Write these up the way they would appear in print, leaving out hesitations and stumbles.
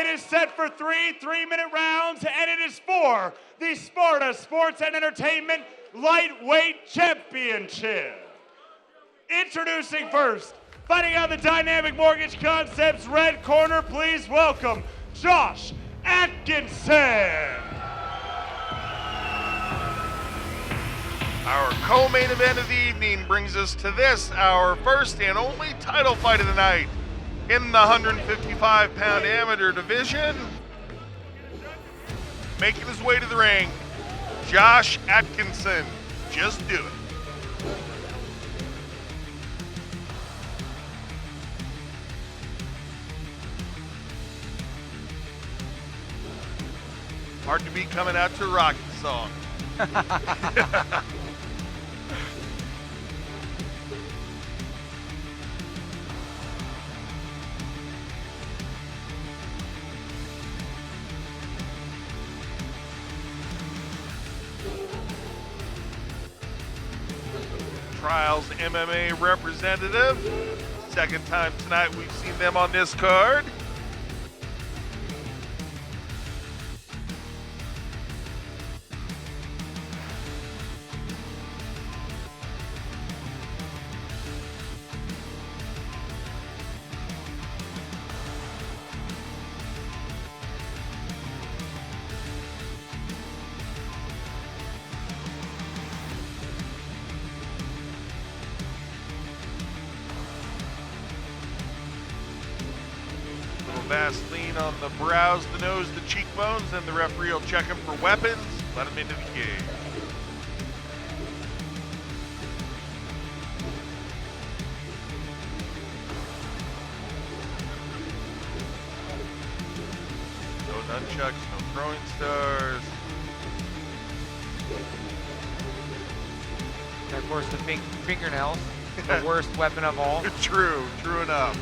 It is set for 3 3-minute rounds, and it is for the Sparta Sports and Entertainment Lightweight Championship. Introducing first, fighting out the Dynamic Mortgage Concepts red corner, please welcome Josh Atkinson. Our co-main event of the evening brings us to this, our first and only title fight of the night in the 155-pound amateur division. Making his way to the ring, Josh Atkinson. Just do it. Hard to beat coming out to a rocket song. Trials MMA representative. Second time tonight we've seen them on this card. Vaseline on the brows, the nose, the cheekbones, and the referee will check him for weapons. Let him into the cage. No nunchucks, no throwing stars. And of course, the fingernails, the worst weapon of all. True enough.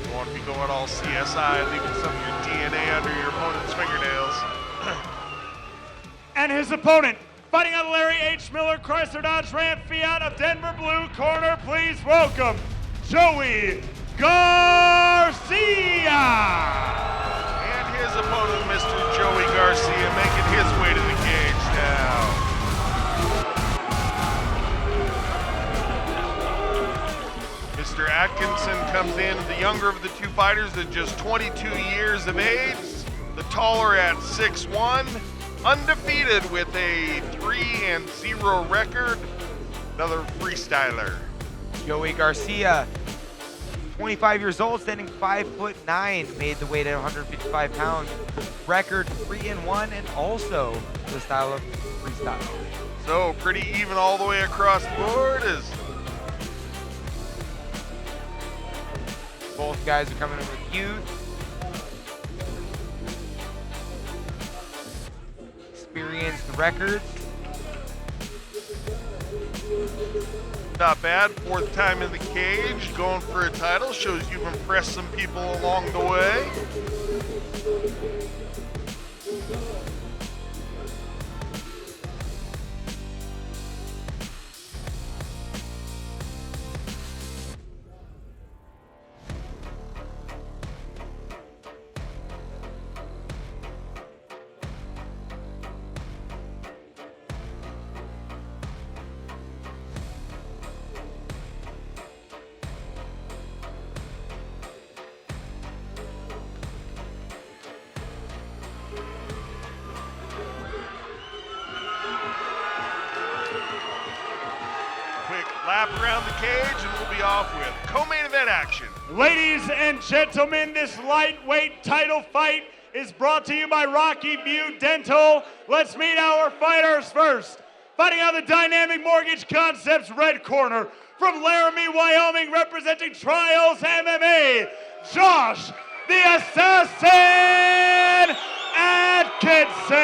You want to be going all CSI, leaving some of your DNA under your opponent's fingernails. And his opponent, fighting out of Larry H. Miller, Chrysler Dodge Ram Fiat of Denver blue corner, please welcome Joey Garcia. And his opponent, Mr. Joey Garcia, making his way to the cage now. Mr. Atkinson comes in, the younger of the two fighters at just 22 years of age, the taller at 6'1", undefeated with a 3-0 record, another freestyler. Joey Garcia, 25 years old, standing 5'9", made the weight at 155 pounds, record 3-1, and also the style of freestyle. So pretty even all the way across the board as both guys are coming in with youth, experienced records. not bad. 4th time in the cage, going for a title. Shows you've impressed some people along the way. Lap around the cage and we'll be off with co-main event action. Ladies and gentlemen, this lightweight title fight is brought to you by Rocky View Dental. Let's meet our fighters first. Fighting out the Dynamic Mortgage Concepts red corner from Laramie, Wyoming, representing Trials MMA, Josh the Assassin Atkinson.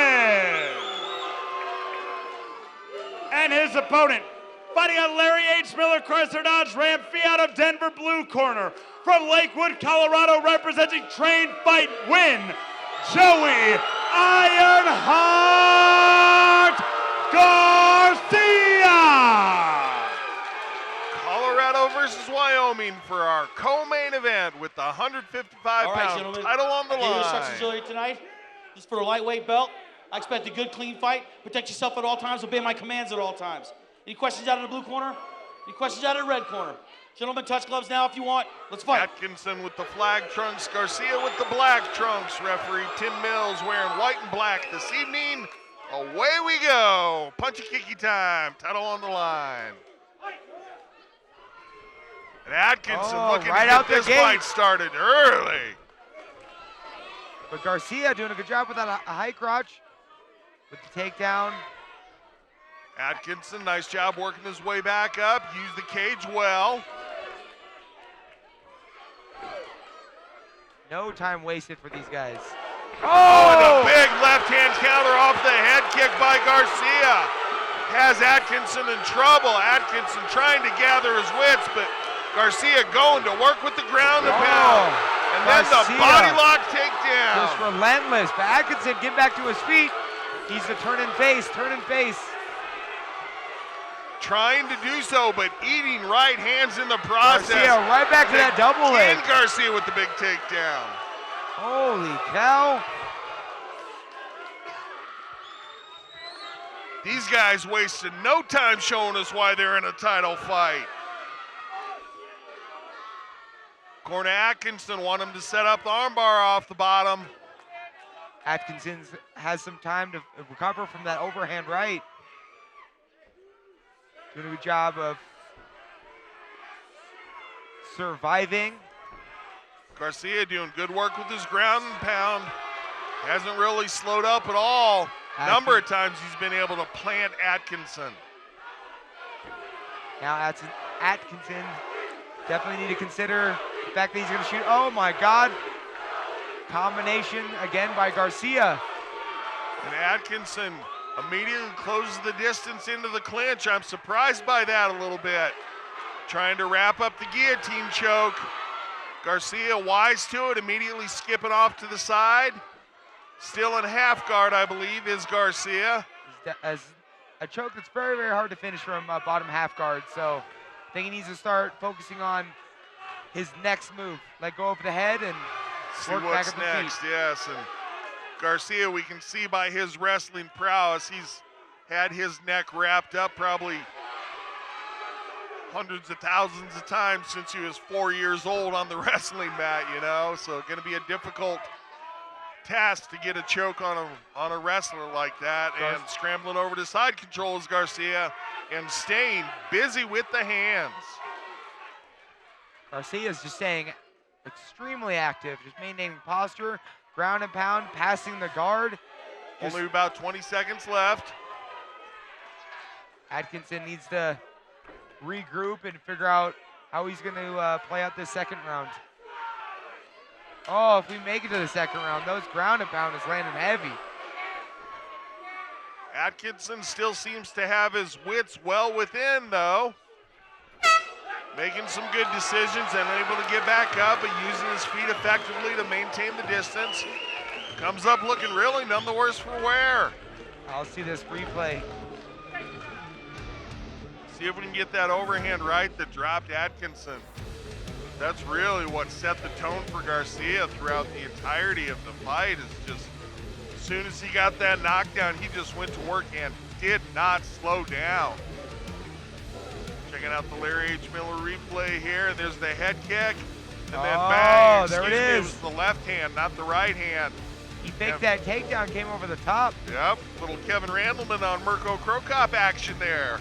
And his opponent, fighting out Larry H. Miller, Chrysler Dodge Ram Fiat of Denver blue corner. From Lakewood, Colorado, representing Train Fight Win, Joey Ironheart. Garcia! Colorado versus Wyoming for our co-main event with the 155-pound title on the I gave you line. instructions earlier tonight. This is for a lightweight belt. I expect a good, clean fight. Protect yourself at all times. Obey my commands at all times. Any questions out of the blue corner? Any questions out of the red corner? Gentlemen, touch gloves now if you want. Let's fight. Atkinson with the flag trunks, Garcia with the black trunks. Referee Tim Mills wearing white and black this evening. Away we go. Punchy kicky time. Title on the line. And Atkinson looking right to out get the this gate. fight started early. But Garcia doing a good job with that high crotch with the takedown. Atkinson, nice job working his way back up. Used the cage well. No time wasted for these guys. Oh, and a big left-hand counter off the head kick by Garcia. Has Atkinson in trouble. Atkinson trying to gather his wits, but Garcia going to work with the ground and pound. And then the body lock takedown. Just relentless. But Atkinson getting back to his feet. He's a turn and face, turn and face. Trying to do so, but eating right hands in the process. Garcia right back to that double leg. And Garcia with the big takedown. Holy cow. These guys wasted no time showing us why they're in a title fight. Corner Atkinson want him to set up the armbar off the bottom. Atkinson has some time to recover from that overhand right. Doing a good job of surviving. Garcia doing good work with his ground and pound. Hasn't really slowed up at all. Number of times he's been able to plant Atkinson. Now Atkinson definitely need to consider the fact that he's going to shoot. Oh my God. Combination again by Garcia. And Atkinson immediately closes the distance into the clinch. I'm surprised by that a little bit. Trying to wrap up the guillotine choke. Garcia wise to it, immediately skipping off to the side. Still in half guard, I believe, is Garcia. As a choke that's very, very hard to finish from bottom half guard. So I think he needs to start focusing on his next move. Let go of the head and see work what's back up next, the feet. yes. And Garcia, we can see by his wrestling prowess, he's had his neck wrapped up probably hundreds of thousands of times since he was 4 years old on the wrestling mat, you know? So going to be a difficult task to get a choke on a wrestler like that. And scrambling over to side control is Garcia and staying busy with the hands. Garcia's just staying extremely active, just maintaining posture, ground and pound, passing the guard. Only about 20 seconds left. Atkinson needs to regroup and figure out how he's going to play out this second round. Oh, if we make it to the second round, those ground and pound is landing heavy. Atkinson still seems to have his wits well within, though. Making some good decisions and able to get back up and using his feet effectively to maintain the distance. Comes up looking really none the worse for wear. I'll see this replay. See if we can get that overhand right that dropped Atkinson. That's really what set the tone for Garcia throughout the entirety of the fight. Is just as soon as he got that knockdown, he just went to work and did not slow down. Checking out the Larry H. Miller replay here. There's the head kick, and then bang. There it It is. was the left hand, not the right hand. He faked that takedown, came over the top. Yep, little Kevin Randleman on Mirko Krokop action there.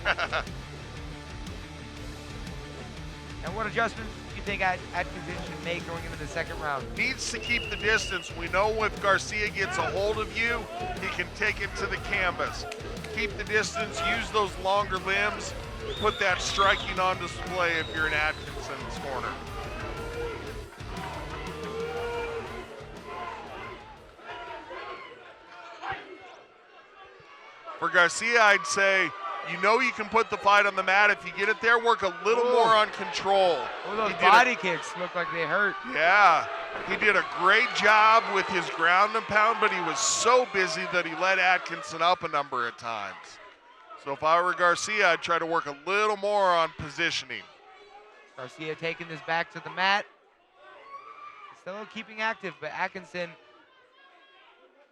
And what adjustments do you think Atkinson should make going into the second round? Needs to keep the distance. We know if Garcia gets a hold of you, he can take it to the canvas. Keep the distance, use those longer limbs, put that striking on display if you're in Atkinson's corner. For Garcia, I'd say, you know you can put the fight on the mat. If you get it there, work a little more on control. Oh, those body kicks look like they hurt. Yeah, he did a great job with his ground and pound, but he was so busy that he let Atkinson up a number of times. So if I were Garcia, I'd try to work a little more on positioning. Garcia taking this back to the mat. Still keeping active, but Atkinson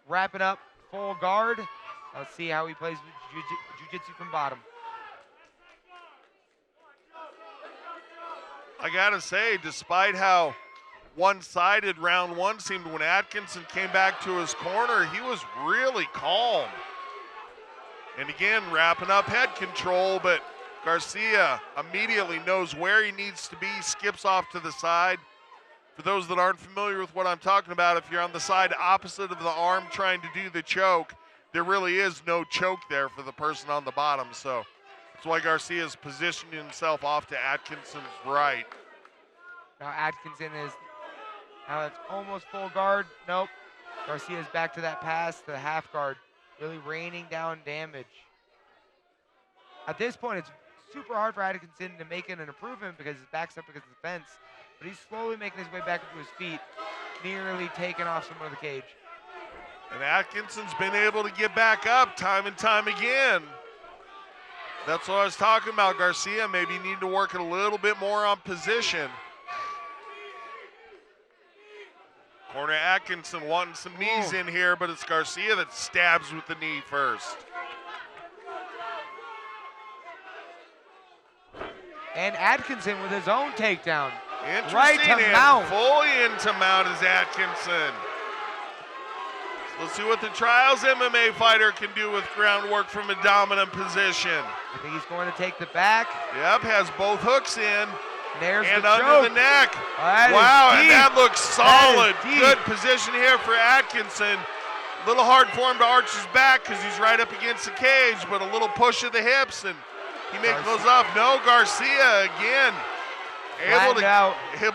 wrapping up full guard. Let's see how he plays with jiu-jitsu from bottom. I gotta say, despite how one-sided round one seemed, when Atkinson came back to his corner, he was really calm. And again, wrapping up head control, but Garcia immediately knows where he needs to be, skips off to the side. For those that aren't familiar with what I'm talking about, if you're on the side opposite of the arm trying to do the choke, there really is no choke there for the person on the bottom. So that's why Garcia's positioned himself off to Atkinson's right. Now Atkinson is, now it's almost full guard. Nope. Garcia's back to that pass, to the half guard, really raining down damage. At this point, it's super hard for Atkinson to make an improvement because his back's up against the fence, but he's slowly making his way back up to his feet, nearly taking off some of the cage. And Atkinson's been able to get back up time and time again. That's what I was talking about. Garcia maybe need to work a little bit more on position. Corner Atkinson wanting some knees in here, but it's Garcia that stabs with the knee first. And Atkinson with his own takedown. Interesting, Right to and mount. fully into mount is Atkinson. Let's see what the Trials MMA fighter can do with groundwork from a dominant position. I think he's going to take the back. Yep, has both hooks in. There's And the under choke. the neck. That is Wow, and deep. that looks solid. That is deep. Good position here for Atkinson. A little hard for him to arch his back because he's right up against the cage, but a little push of the hips, and he makes those up. No, Garcia again. Able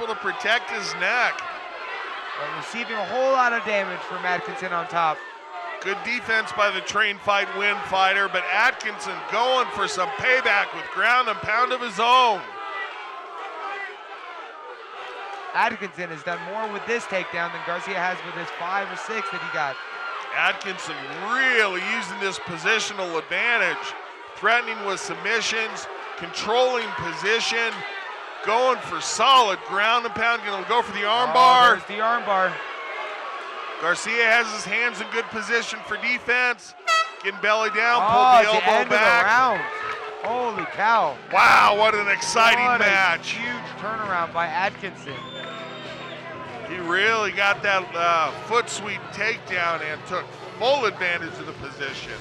to protect his neck. But receiving a whole lot of damage from Atkinson on top. Good defense by the train fight win fighter, but Atkinson going for some payback with ground and pound of his own. Atkinson has done more with this takedown than Garcia has with his 5 or 6 that he got. Atkinson really using this positional advantage, threatening with submissions, controlling position, going for solid ground and pound, gonna go for the armbar. There's the armbar. Garcia has his hands in good position for defense, getting belly down, Oh, pulled the it's elbow end back. of the round. Holy cow. Wow, what an exciting What a match. huge turnaround by Atkinson. He really got that foot sweep takedown and took full advantage of the position.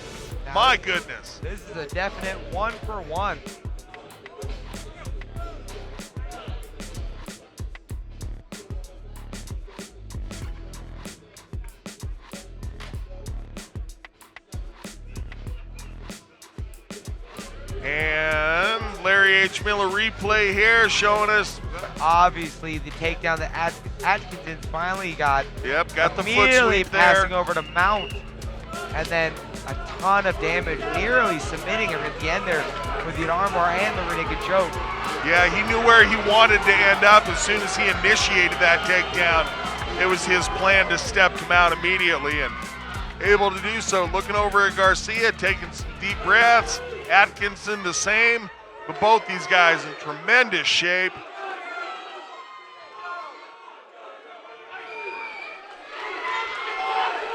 Now, My goodness. This is a definite 1-for-1. And Larry H. Miller replay here showing us. Obviously, the takedown that Atkinson finally got. Yep, got the foot Immediately sweep there. passing over to mount. And then a ton of damage, nearly submitting him at the end there with the armbar and the rear naked choke. Yeah, he knew where he wanted to end up as soon as he initiated that takedown. It was his plan to step him out immediately and able to do so. Looking over at Garcia, taking some deep breaths. Atkinson the same, but both these guys in tremendous shape.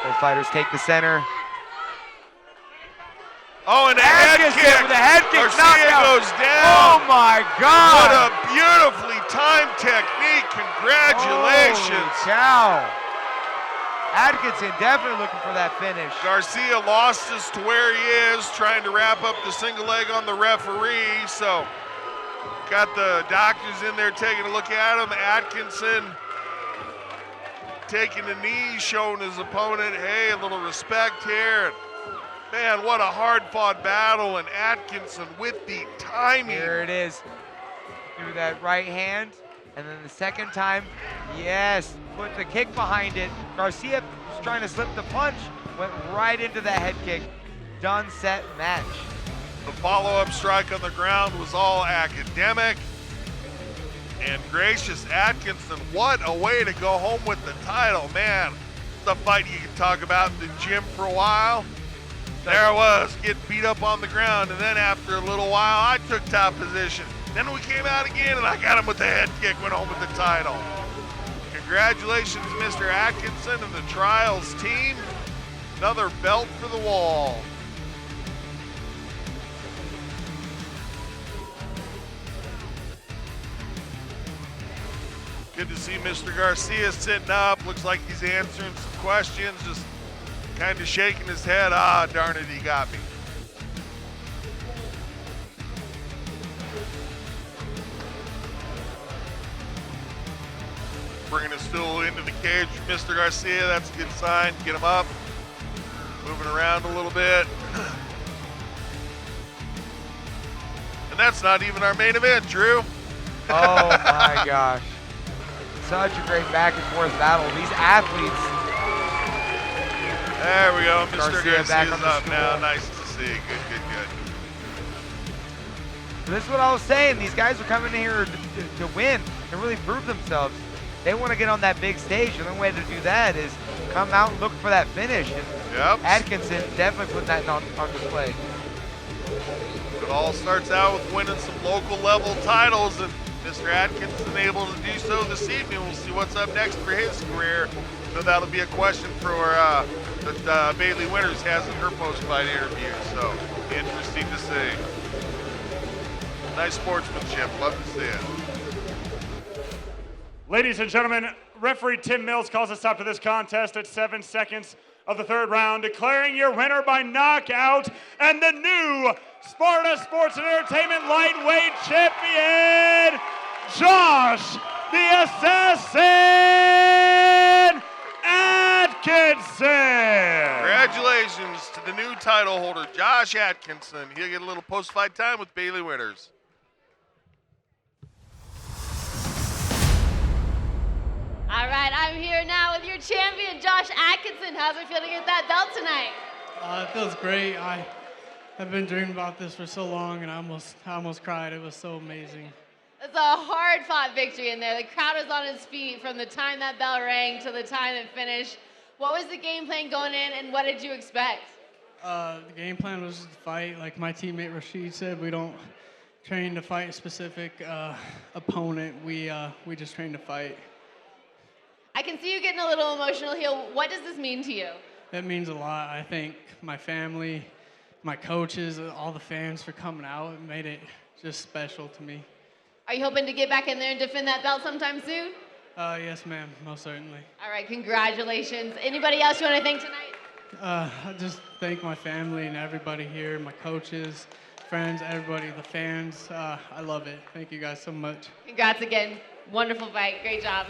Both fighters take the center. Oh, and a head Atkinson kick. with a head kick Garcia knockout. goes down. Oh my What God! a beautifully timed technique. Congratulations. Holy cow! Atkinson definitely looking for that finish. Garcia lost us to where he is, trying to wrap up the single leg on the referee. So got the doctors in there taking a look at him. Atkinson taking a knee, showing his opponent, hey, a little respect here. Man, what a hard-fought battle, and Atkinson with the timing. Here it is. Through that right hand. And then the second time, yes, put the kick behind it. Garcia was trying to slip the punch, went right into that head kick. Done, set, match. The follow-up strike on the ground was all academic. And gracious Atkinson, what a way to go home with the title, man. It's a fight you can talk about in the gym for a while. There I was, getting beat up on the ground, and then after a little while, I took top position. Then we came out again, and I got him with the head kick, went home with the title. Congratulations, Mr. Atkinson and the Trials team. Another belt for the wall. Good to see Mr. Garcia sitting up. Looks like he's answering some questions, just kind of shaking his head. Ah, darn it, he got me. Bringing a stool into the cage for Mr. Garcia. That's a good sign. Get him up. Moving around a little bit. And that's not even our main event, Drew. Oh my gosh. Such a great back and forth battle. These athletes. There we go. Mr. Garcia back Garcia's on the up now. stool. Nice to see. Good. This is what I was saying. These guys are coming here to win and really prove themselves. They want to get on that big stage. The only way to do that is come out and look for that finish. And Yep. Atkinson definitely putting that on display. It all starts out with winning some local level titles, and Mr. Atkinson able to do so this evening. We'll see what's up next for his career. So that'll be a question for that Bailey Winters has in her post-fight interview. So interesting to see. Nice sportsmanship. Love to see it. Ladies and gentlemen, referee Tim Mills calls a stop to this contest at 7 seconds of the third round, declaring your winner by knockout and the new Sparta Sports and Entertainment lightweight champion, Josh the Assassin Atkinson. Congratulations to the new title holder, Josh Atkinson. He'll get a little post-fight time with Bailey Winters. All right, I'm here now with your champion, Josh Atkinson. How's it feel to get that belt tonight? It feels great. I've been dreaming about this for so long, and I almost cried. It was so amazing. It's a hard-fought victory in there. The crowd was on its feet from the time that bell rang to the time it finished. What was the game plan going in, and what did you expect? The game plan was just to fight. Like my teammate Rashid said, we don't train to fight a specific opponent. We just train to fight. I can see you getting a little emotional here. What does this mean to you? It means a lot. I thank my family, my coaches, all the fans for coming out. It made it just special to me. Are you hoping to get back in there and defend that belt sometime soon? Yes, ma'am, most certainly. All right, congratulations. Anybody else you want to thank tonight? I just thank my family and everybody here, my coaches, friends, everybody, the fans. I love it. Thank you guys so much. Congrats again. Wonderful fight. Great job.